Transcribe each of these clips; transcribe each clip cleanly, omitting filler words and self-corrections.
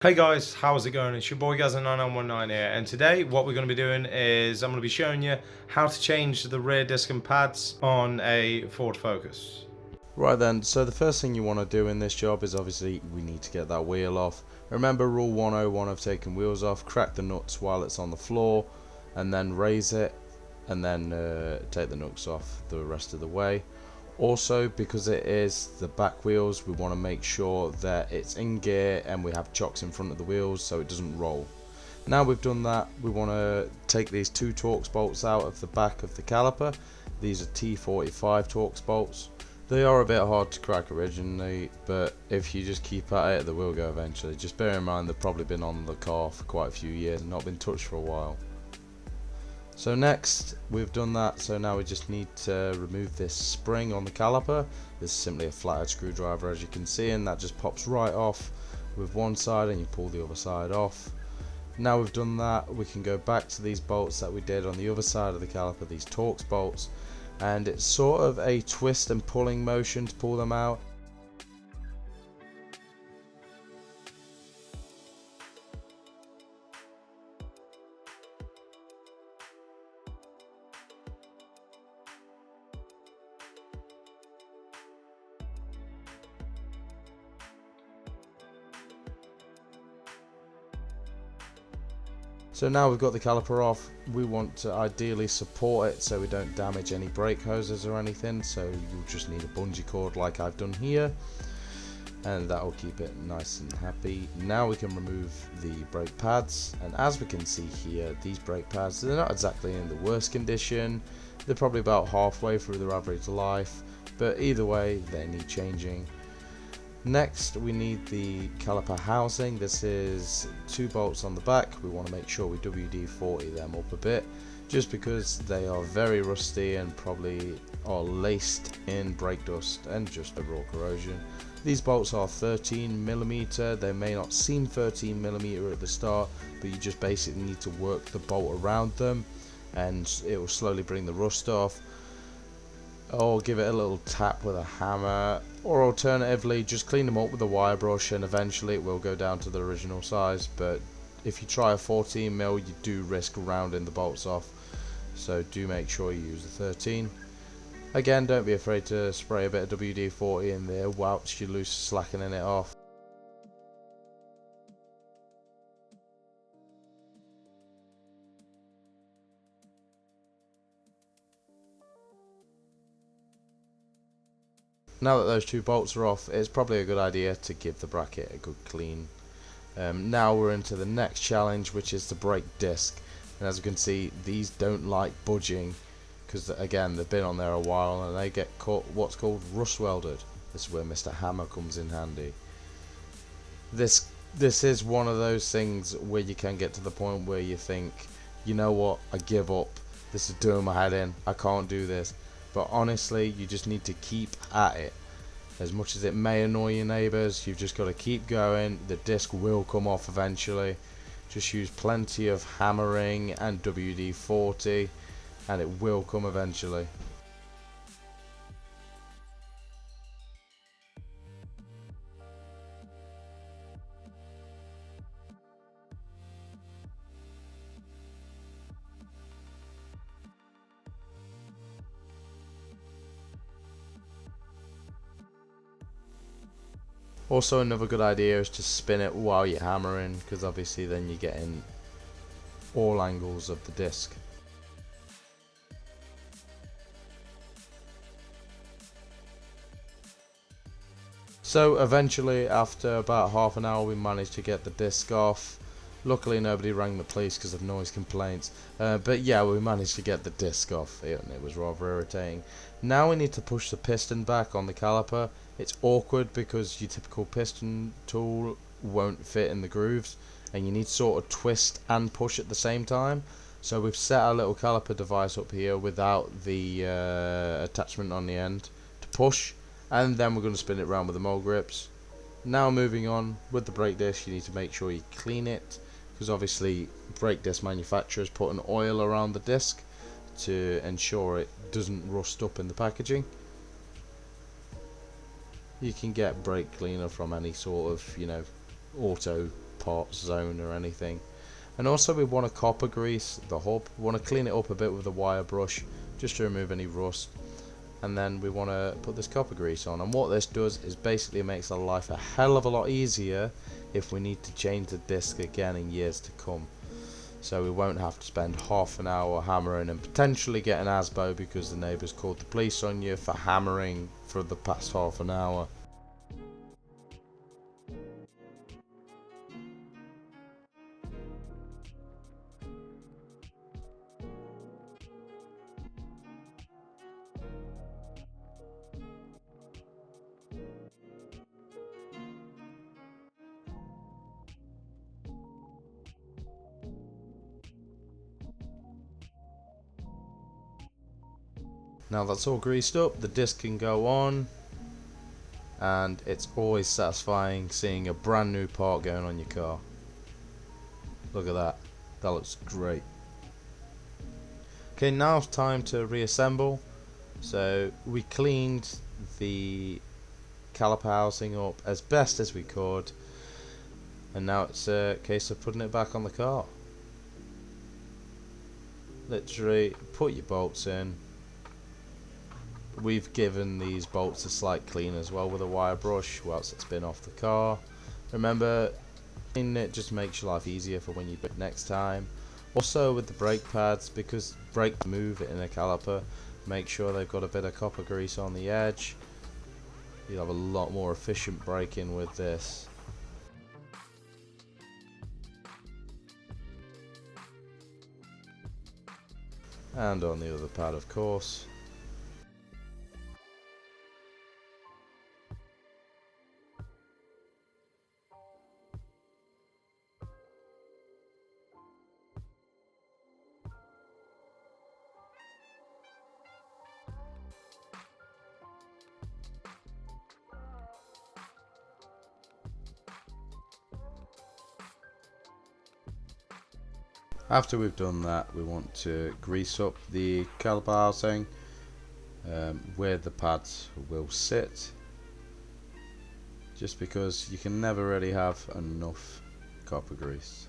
Hey guys, how's it going? It's your boy Gazza9919 here, and today what we're going to be doing is I'm going to be showing you how to change the rear disc and pads on a Ford Focus. Right then, so the first thing you want to do in this job is obviously we need to get that wheel off. Remember rule 101 of taking wheels off: crack the nuts while it's on the floor and then raise it, and then take the nuts off the rest of the way. Also, because it is the back wheels, we want to make sure that it's in gear and we have chocks in front of the wheels so it doesn't roll. Now we've done that, we want to take these two Torx bolts out of the back of the caliper. These are T45 Torx bolts. They are a bit hard to crack originally, but if you just keep at it, they will go eventually. Just bear in mind they've probably been on the car for quite a few years and not been touched for a while. So next, we've done that, so now we just need to remove this spring on the caliper. This is simply a flathead screwdriver, as you can see, and that just pops right off with one side and you pull the other side off. Now we've done that, we can go back to these bolts that we did on the other side of the caliper, these Torx bolts, and it's sort of a twist and pulling motion to pull them out. So now we've got the caliper off, we want to ideally support it so we don't damage any brake hoses or anything, so you'll just need a bungee cord like I've done here, and that will keep it nice and happy. Now we can remove the brake pads, and as we can see here, these brake pads, they're not exactly in the worst condition, they're probably about halfway through their average life, but either way they need changing. Next we need the caliper housing. This is two bolts on the back. We want to make sure we WD-40 them up a bit, just because they are very rusty and probably are laced in brake dust and just overall corrosion. These bolts are 13mm. They may not seem 13mm at the start, but you just basically need to work the bolt around them and it will slowly bring the rust off, or give it a little tap with a hammer, or alternatively just clean them up with a wire brush and eventually it will go down to the original size. But if you try a 14mm, you do risk rounding the bolts off, so do make sure you use the 13. Again, don't be afraid to spray a bit of WD-40 in there whilst you're loose slackening it off. Now that those two bolts are off, it's probably a good idea to give the bracket a good clean. Now we're into the next challenge, which is the brake disc, and as you can see, these don't like budging because again they've been on there a while and they get caught what's called rust welded. This is where Mr. Hammer comes in handy. This is one of those things where you can get to the point where you think, you know what, I give up, this is doing my head in, I can't do this. But honestly, you just need to keep at it. As much as it may annoy your neighbours, you've just got to keep going. The disc will come off eventually. Just use plenty of hammering and WD-40 and it will come eventually. Also, another good idea is to spin it while you're hammering, because obviously then you're getting all angles of the disc. So eventually, after about half an hour, we managed to get the disc off. Luckily nobody rang the police because of noise complaints, but yeah, we managed to get the disc off and it was rather irritating. Now we need to push the piston back on the caliper. It's awkward because your typical piston tool won't fit in the grooves and you need to sort of twist and push at the same time. So we've set our little caliper device up here without the attachment on the end to push, and then we're going to spin it around with the mole grips. Now moving on with the brake disc, you need to make sure you clean it, because obviously brake disc manufacturers put an oil around the disc to ensure it doesn't rust up in the packaging. You can get brake cleaner from any sort of, auto part zone or anything. And also we want to copper grease the hub. We want to clean it up a bit with a wire brush just to remove any rust. And then we want to put this copper grease on, and what this does is basically makes our life a hell of a lot easier if we need to change the disc again in years to come. So we won't have to spend half an hour hammering and potentially get an ASBO because the neighbours called the police on you for hammering for the past half an hour. Now that's all greased up, the disc can go on, and it's always satisfying seeing a brand new part going on your car. Look at that, that looks great. Okay, now it's time to reassemble. So we cleaned the caliper housing up as best as we could, and now it's a case of putting it back on the car. Literally put your bolts in. We've given these bolts a slight clean as well with a wire brush whilst it's been off the car. Remember, cleaning it just makes your life easier for when you brake next time. Also with the brake pads, because brakes move in a caliper, make sure they've got a bit of copper grease on the edge. You'll have a lot more efficient braking with this. And on the other pad, of course. After we've done that, we want to grease up the caliper housing where the pads will sit, just because you can never really have enough copper grease.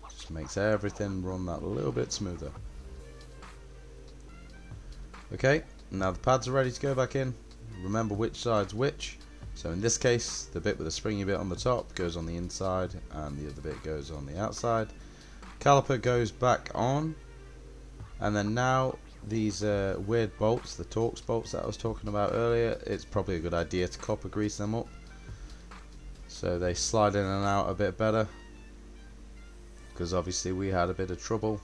Just makes everything run that little bit smoother. Okay, now the pads are ready to go back in. Remember which side's which. So in this case, the bit with the springy bit on the top goes on the inside and the other bit goes on the outside. Caliper goes back on, and then now these weird bolts, the Torx bolts that I was talking about earlier, it's probably a good idea to copper grease them up so they slide in and out a bit better, because obviously we had a bit of trouble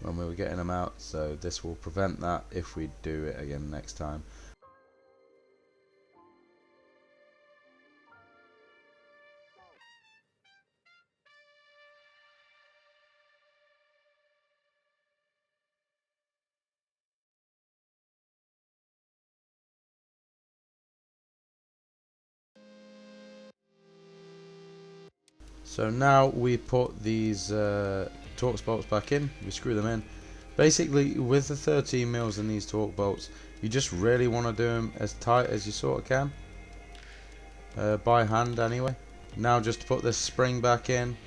when we were getting them out, so this will prevent that if we do it again next time. So now we put these Torx bolts back in, we screw them in. Basically with the 13 mils in these Torx bolts, you just really want to do them as tight as you sort of can, by hand anyway. Now just to put this spring back in.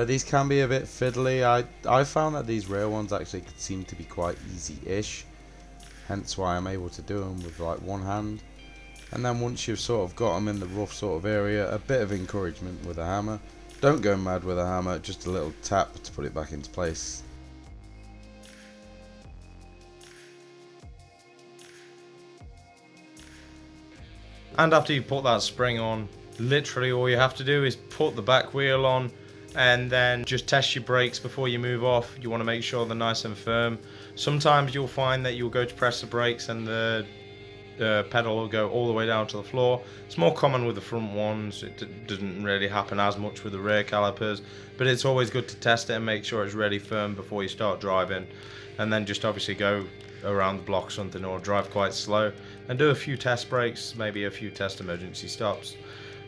These can be a bit fiddly. I found that these rear ones actually seem to be quite easy-ish, hence why I'm able to do them with like one hand. And then once you've sort of got them in the rough sort of area, a bit of encouragement with a hammer. Don't go mad with a hammer, just a little tap to put it back into place. And after you put that spring on, literally all you have to do is put the back wheel on and then just test your brakes before you move off. You want to make sure they're nice and firm. Sometimes you'll find that you'll go to press the brakes and the pedal will go all the way down to the floor. It's more common with the front ones. It doesn't really happen as much with the rear calipers, but it's always good to test it and make sure it's really firm before you start driving, and then just obviously go around the block something or drive quite slow and do a few test brakes, maybe a few test emergency stops,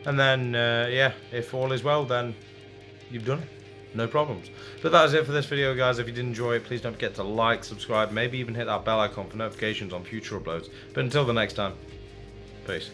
and then yeah, if all is well, then you've done it. No problems. But that is it for this video, guys. If you did enjoy it, please don't forget to like, subscribe, maybe even hit that bell icon for notifications on future uploads. But until the next time, peace.